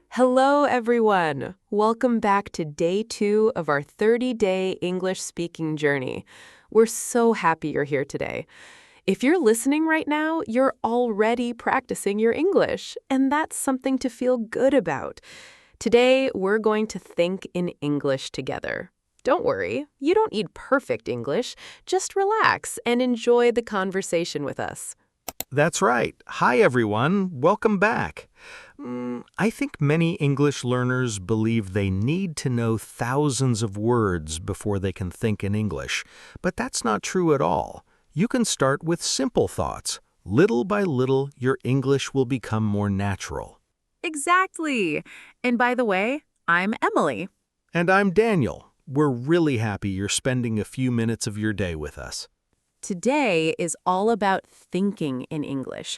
Hello, everyone. Welcome back to day 2 of our 30-day English speaking journey. We're so happy you're here today. If you're listening right now, you're already practicing your English, and that's something to feel good about. Today, we're going to think in English together. Don't worry, you don't need perfect English. Just relax and enjoy the conversation with us. That's right. Hi, everyone. Welcome back. I think many English learners believe they need to know thousands of words before they can think in English, but that's not true at all. You can start with simple thoughts. Little by little, your English will become more natural. Exactly. And by the way, I'm Emily. And I'm Daniel. We're really happy you're spending a few minutes of your day with us. Today is all about thinking in English.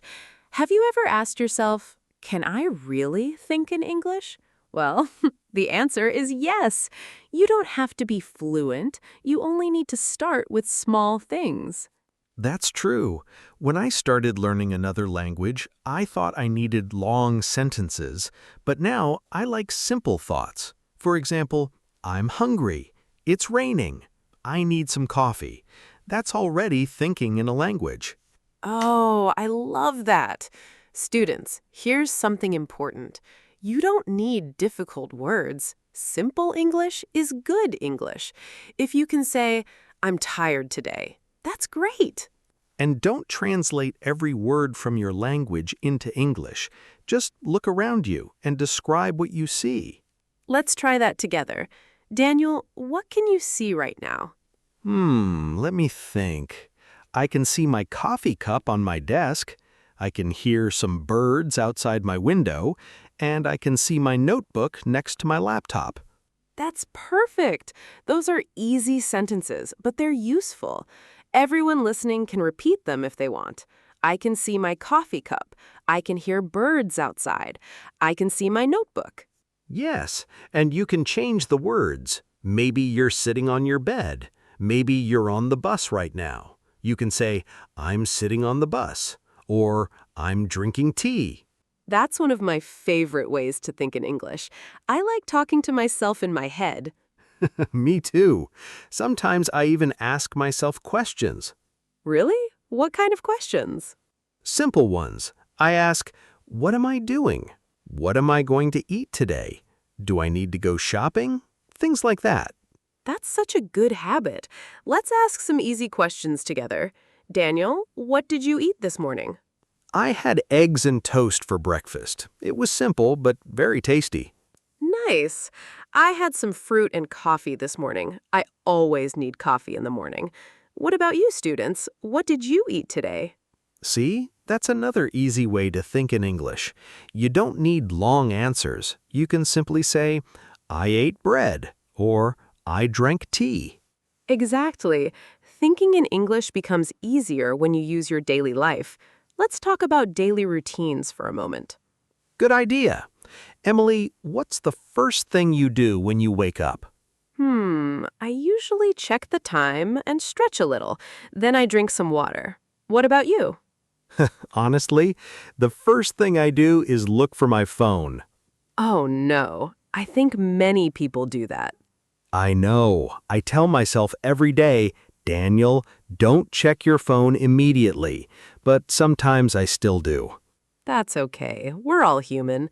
Have you ever asked yourself, can I really think in English? Well, the answer is yes. You don't have to be fluent. You only need to start with small things. That's true. When I started learning another language, I thought I needed long sentences, but now I like simple thoughts. For example, I'm hungry. It's raining. I need some coffee. That's already thinking in a language. Oh, I love that. Students, here's something important. You don't need difficult words. Simple English is good English. If you can say, I'm tired today, that's great. And don't translate every word from your language into English. Just look around you and describe what you see. Let's try that together. Daniel, what can you see right now? Let me think. I can see my coffee cup on my desk. I can hear some birds outside my window, and I can see my notebook next to my laptop. That's perfect. Those are easy sentences, but they're useful. Everyone listening can repeat them if they want. I can see my coffee cup. I can hear birds outside. I can see my notebook. Yes, and you can change the words. Maybe you're sitting on your bed. Maybe you're on the bus right now. You can say, I'm sitting on the bus, or I'm drinking tea. That's one of my favorite ways to think in English. I like talking to myself in my head. Me too. Sometimes I even ask myself questions. Really? What kind of questions? Simple ones. I ask, what am I doing? What am I going to eat today? Do I need to go shopping? Things like that. That's such a good habit. Let's ask some easy questions together. Daniel, what did you eat this morning? I had eggs and toast for breakfast. It was simple, but very tasty. Nice. I had some fruit and coffee this morning. I always need coffee in the morning. What about you, students? What did you eat today? See, that's another easy way to think in English. You don't need long answers. You can simply say, I ate bread, or I drank tea. Exactly. Thinking in English becomes easier when you use your daily life. Let's talk about daily routines for a moment. Good idea. Emily, what's the first thing you do when you wake up? I usually check the time and stretch a little. Then I drink some water. What about you? Honestly, the first thing I do is look for my phone. Oh, no. I think many people do that. I know. I tell myself every day, Daniel, don't check your phone immediately. But sometimes I still do. That's okay. We're all human.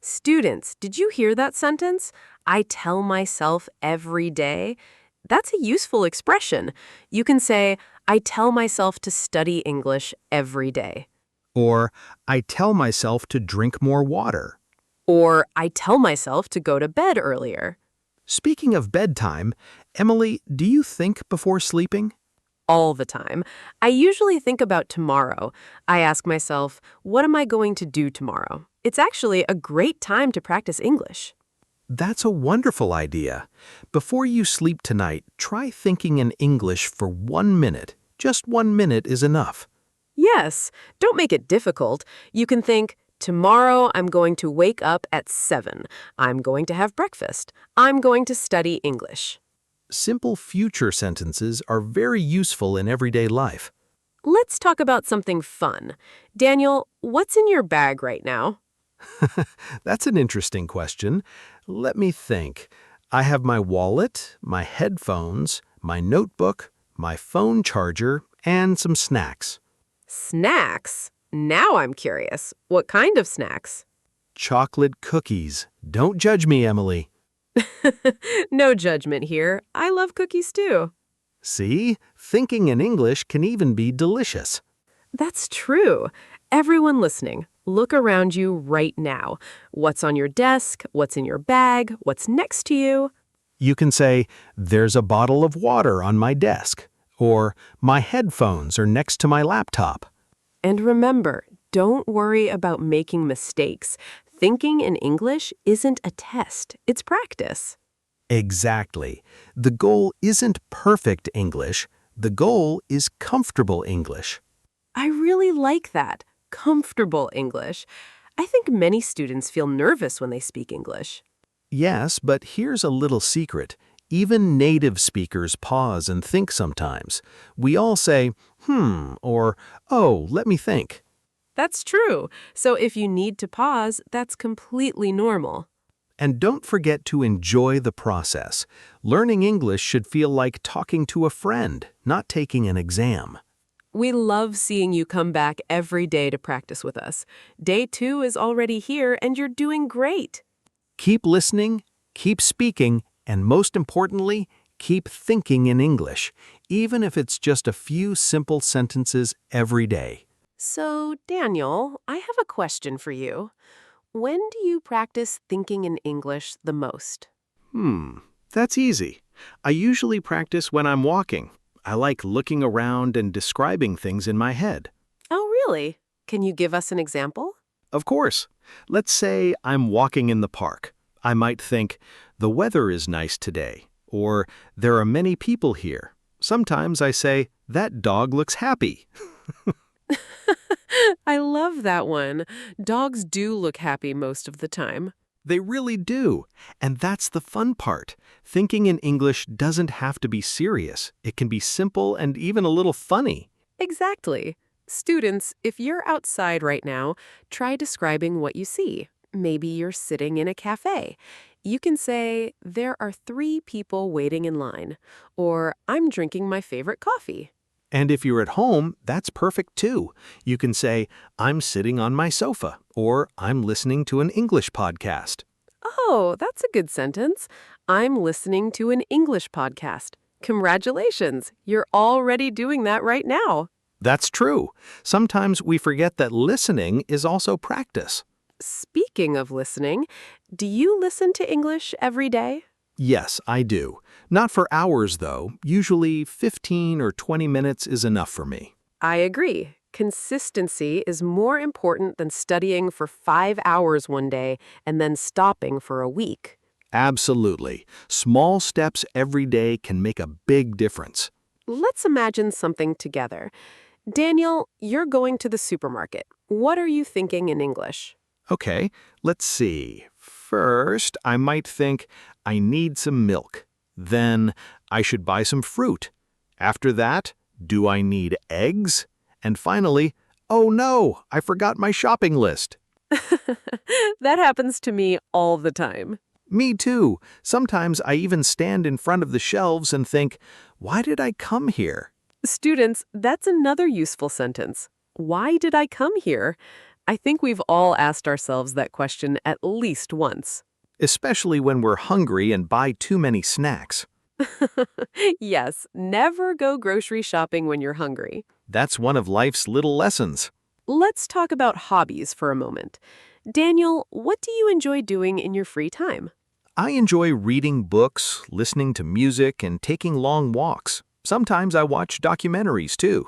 Students, did you hear that sentence? I tell myself every day. That's a useful expression. You can say, I tell myself to study English every day. Or, I tell myself to drink more water. Or, I tell myself to go to bed earlier. Speaking of bedtime, Emily, do you think before sleeping? All the time. I usually think about tomorrow. I ask myself, what am I going to do tomorrow? It's actually a great time to practice English. That's a wonderful idea. Before you sleep tonight, try thinking in English for 1 minute. Just 1 minute is enough. Yes, don't make it difficult. You can think, tomorrow I'm going to wake up at 7. I'm going to have breakfast. I'm going to study English. Simple future sentences are very useful in everyday life. Let's talk about something fun. Daniel, what's in your bag right now? That's an interesting question. Let me think. I have my wallet, my headphones, my notebook, my phone charger, and some snacks. Snacks? Now I'm curious. What kind of snacks? Chocolate cookies. Don't judge me, Emily. No judgment here. I love cookies too. See? Thinking in English can even be delicious. That's true. Everyone listening, look around you right now. What's on your desk? What's in your bag? What's next to you? You can say, there's a bottle of water on my desk, or my headphones are next to my laptop. And remember, don't worry about making mistakes. Thinking in English isn't a test, it's practice. Exactly. The goal isn't perfect English. The goal is comfortable English. I really like that. Comfortable English. I think many students feel nervous when they speak English. Yes, but here's a little secret. Even native speakers pause and think sometimes. We all say, or, oh, let me think. That's true. So if you need to pause, that's completely normal. And don't forget to enjoy the process. Learning English should feel like talking to a friend, not taking an exam. We love seeing you come back every day to practice with us. Day 2 is already here and you're doing great. Keep listening, keep speaking, and most importantly, keep thinking in English, even if it's just a few simple sentences every day. So, Daniel, I have a question for you. When do you practice thinking in English the most? That's easy. I usually practice when I'm walking. I like looking around and describing things in my head. Oh, really? Can you give us an example? Of course. Let's say I'm walking in the park. I might think, the weather is nice today, or there are many people here. Sometimes I say, that dog looks happy. I love that one. Dogs do look happy most of the time. They really do. And that's the fun part. Thinking in English doesn't have to be serious. It can be simple and even a little funny. Exactly. Students, if you're outside right now, try describing what you see. Maybe you're sitting in a cafe. You can say, there are 3 people waiting in line, or I'm drinking my favorite coffee. And if you're at home, that's perfect too. You can say, I'm sitting on my sofa, or I'm listening to an English podcast. Oh, that's a good sentence. I'm listening to an English podcast. Congratulations, you're already doing that right now. That's true. Sometimes we forget that listening is also practice. Speaking of listening, do you listen to English every day? Yes, I do. Not for hours, though. Usually 15 or 20 minutes is enough for me. I agree. Consistency is more important than studying for 5 hours one day and then stopping for a week. Absolutely. Small steps every day can make a big difference. Let's imagine something together. Daniel, you're going to the supermarket. What are you thinking in English? Okay, let's see. First, I might think, I need some milk. Then, I should buy some fruit. After that, do I need eggs? And finally, oh no, I forgot my shopping list. That happens to me all the time. Me too. Sometimes I even stand in front of the shelves and think, why did I come here? Students, that's another useful sentence. Why did I come here? I think we've all asked ourselves that question at least once. Especially when we're hungry and buy too many snacks. Yes, never go grocery shopping when you're hungry. That's one of life's little lessons. Let's talk about hobbies for a moment. Daniel, what do you enjoy doing in your free time? I enjoy reading books, listening to music, and taking long walks. Sometimes I watch documentaries too.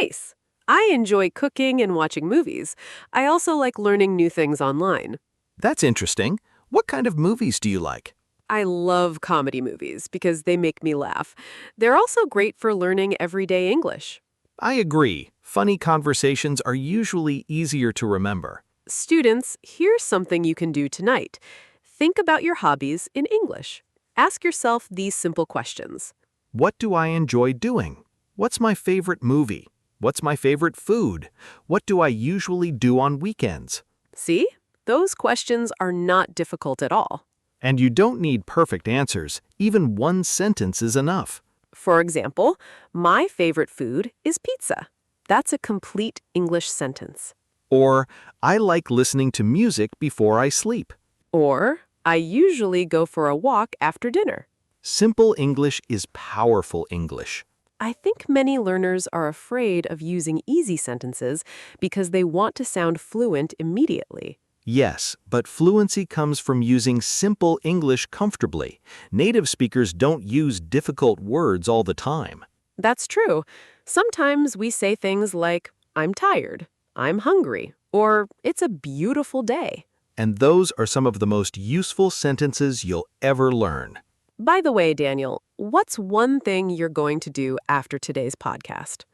Nice. I enjoy cooking and watching movies. I also like learning new things online. That's interesting. What kind of movies do you like? I love comedy movies because they make me laugh. They're also great for learning everyday English. I agree. Funny conversations are usually easier to remember. Students, here's something you can do tonight. Think about your hobbies in English. Ask yourself these simple questions. What do I enjoy doing? What's my favorite movie? What's my favorite food? What do I usually do on weekends? See? Those questions are not difficult at all. And you don't need perfect answers. Even one sentence is enough. For example, my favorite food is pizza. That's a complete English sentence. Or, I like listening to music before I sleep. Or, I usually go for a walk after dinner. Simple English is powerful English. I think many learners are afraid of using easy sentences because they want to sound fluent immediately. Yes, but fluency comes from using simple English comfortably. Native speakers don't use difficult words all the time. That's true. Sometimes we say things like, I'm tired, I'm hungry, or it's a beautiful day. And those are some of the most useful sentences you'll ever learn. By the way, Daniel, what's one thing you're going to do after today's podcast?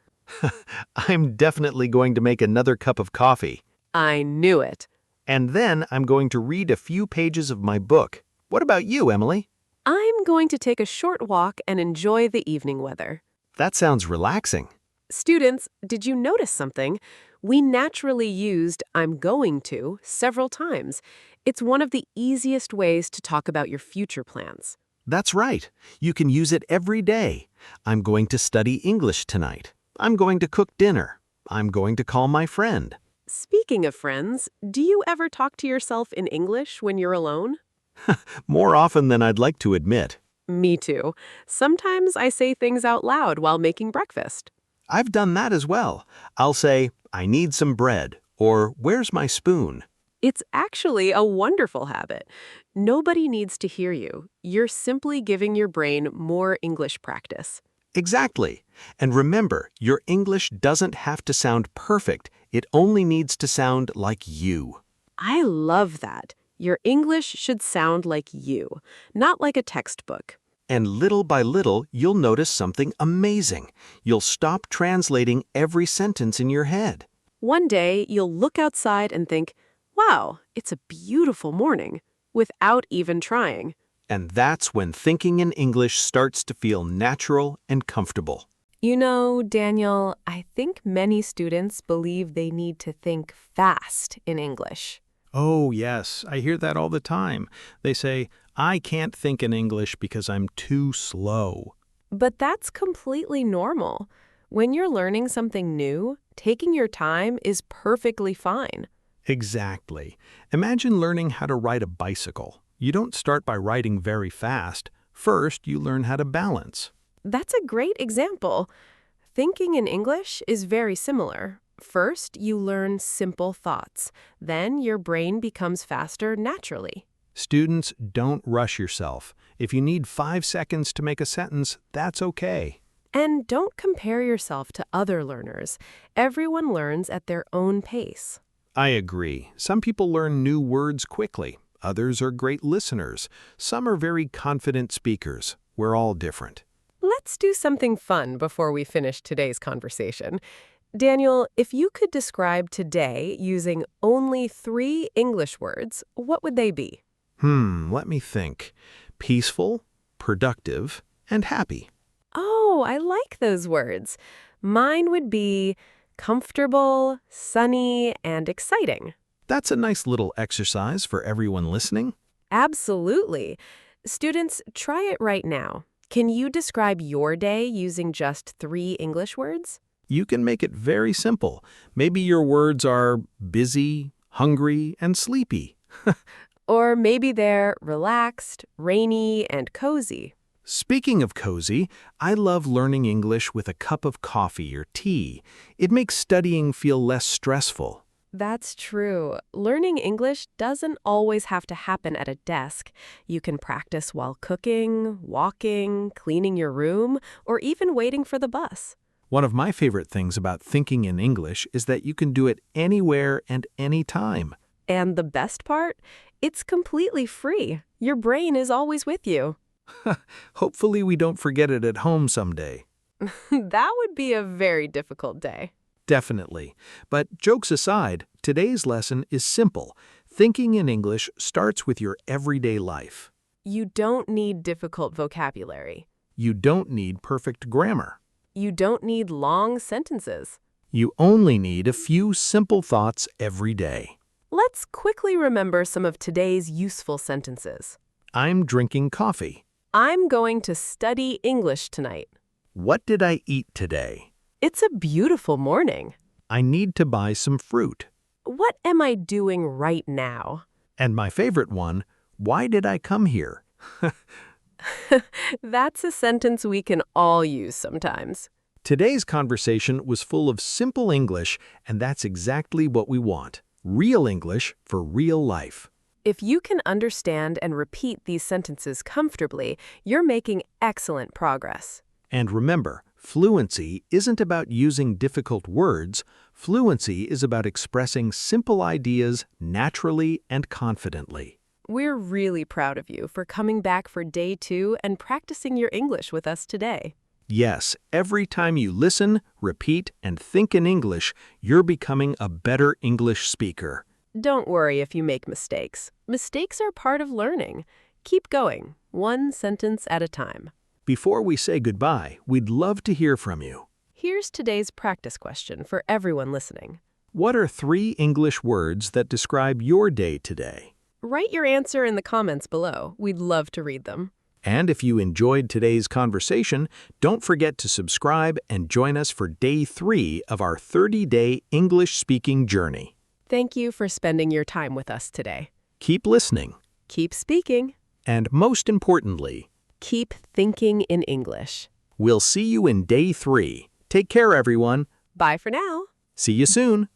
I'm definitely going to make another cup of coffee. I knew it. And then I'm going to read a few pages of my book. What about you, Emily? I'm going to take a short walk and enjoy the evening weather. That sounds relaxing. Students, did you notice something? We naturally used I'm going to several times. It's one of the easiest ways to talk about your future plans. That's right. You can use it every day. I'm going to study English tonight. I'm going to cook dinner. I'm going to call my friend. Speaking of friends, do you ever talk to yourself in English when you're alone? More often than I'd like to admit. Me too. Sometimes I say things out loud while making breakfast. I've done that as well. I'll say, I need some bread, or where's my spoon? It's actually a wonderful habit. Nobody needs to hear you. You're simply giving your brain more English practice. Exactly. And remember, your English doesn't have to sound perfect. It only needs to sound like you. I love that. Your English should sound like you, not like a textbook. And little by little, you'll notice something amazing. You'll stop translating every sentence in your head. One day, you'll look outside and think, wow, it's a beautiful morning, without even trying. And that's when thinking in English starts to feel natural and comfortable. You know, Daniel, I think many students believe they need to think fast in English. Oh, yes, I hear that all the time. They say, I can't think in English because I'm too slow. But that's completely normal. When you're learning something new, taking your time is perfectly fine. Exactly. Imagine learning how to ride a bicycle. You don't start by riding very fast. First, you learn how to balance. That's a great example. Thinking in English is very similar. First, you learn simple thoughts. Then your brain becomes faster naturally. Students, don't rush yourself. If you need 5 seconds to make a sentence, that's okay. And don't compare yourself to other learners. Everyone learns at their own pace. I agree. Some people learn new words quickly. Others are great listeners. Some are very confident speakers. We're all different. Let's do something fun before we finish today's conversation. Daniel, if you could describe today using only 3 English words, what would they be? Let me think. Peaceful, productive, and happy. Oh, I like those words. Mine would be comfortable, sunny, and exciting. That's a nice little exercise for everyone listening. Absolutely. Students, try it right now. Can you describe your day using just 3 English words? You can make it very simple. Maybe your words are busy, hungry, and sleepy. Or maybe they're relaxed, rainy, and cozy. Speaking of cozy, I love learning English with a cup of coffee or tea. It makes studying feel less stressful. That's true. Learning English doesn't always have to happen at a desk. You can practice while cooking, walking, cleaning your room, or even waiting for the bus. One of my favorite things about thinking in English is that you can do it anywhere and anytime. And the best part? It's completely free. Your brain is always with you. Hopefully we don't forget it at home someday. That would be a very difficult day. Definitely. But jokes aside, today's lesson is simple. Thinking in English starts with your everyday life. You don't need difficult vocabulary. You don't need perfect grammar. You don't need long sentences. You only need a few simple thoughts every day. Let's quickly remember some of today's useful sentences. I'm drinking coffee. I'm going to study English tonight. What did I eat today? It's a beautiful morning. I need to buy some fruit. What am I doing right now? And my favorite one, why did I come here? That's a sentence we can all use sometimes. Today's conversation was full of simple English, and that's exactly what we want. Real English for real life. If you can understand and repeat these sentences comfortably, you're making excellent progress. And remember, fluency isn't about using difficult words. Fluency is about expressing simple ideas naturally and confidently. We're really proud of you for coming back for day 2 and practicing your English with us today. Yes, every time you listen, repeat, and think in English, you're becoming a better English speaker. Don't worry if you make mistakes. Mistakes are part of learning. Keep going, one sentence at a time. Before we say goodbye, we'd love to hear from you. Here's today's practice question for everyone listening. What are 3 English words that describe your day today? Write your answer in the comments below. We'd love to read them. And if you enjoyed today's conversation, don't forget to subscribe and join us for day 3 of our 30-day English speaking journey. Thank you for spending your time with us today. Keep listening. Keep speaking. And most importantly, Keep thinking in English. we'll see you in day 3. Take care, everyone. Bye for now. See you soon.